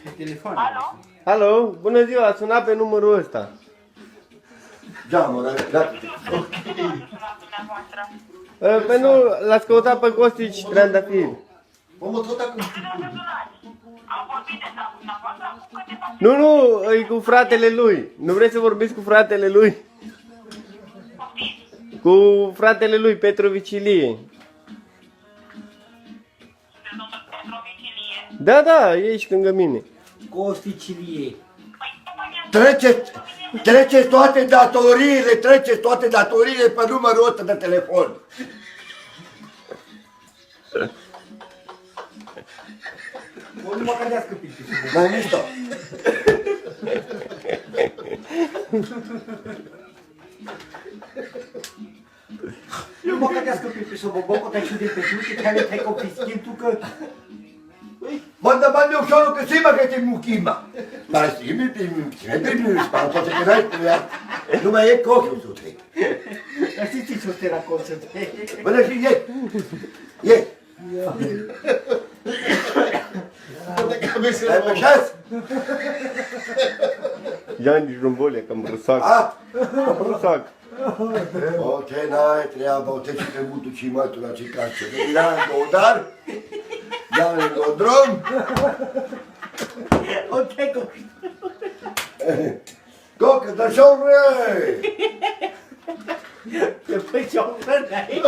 Pe telefon. Alo? Alo, bună ziua, ați sunat pe numărul ăsta. Da, mă, gata. Păi nu, l-ați căutat pe Costici Trandafir. Mă tot acum. Am vorbit de dumneavoastră acum câteva Nu, nu, e cu fratele lui. Nu vreți să vorbiți cu fratele lui? Cu fratele lui, Petrovici Ilie. de domnul Petrovici Ilie. Da, da, e aici lângă mine. Costicilie. Treceți toate datoriile pe numărul ăsta de telefon. O nu mă cădească pipi. Mai mișto. Nu mă cădească pipi să mă băcă ca și de pe tine, care te-ai confiscat tu că... Manda mandi un solo che sembra che ti mucchima. Ma sì, mi sparo, che dai, non mi è cosa su te. Dar știi ce o te racontă? Ma da sì, ye. Hai pe șas? Ia nici rumbolia, că am rusac. Ah, Am rusac. ok, n-ai treaba, o te ci trebuto ci metto la cicaccia. Mirando, dar? Dai, lo drum? O te Coca, da sorre! Te păi ce-o vrei?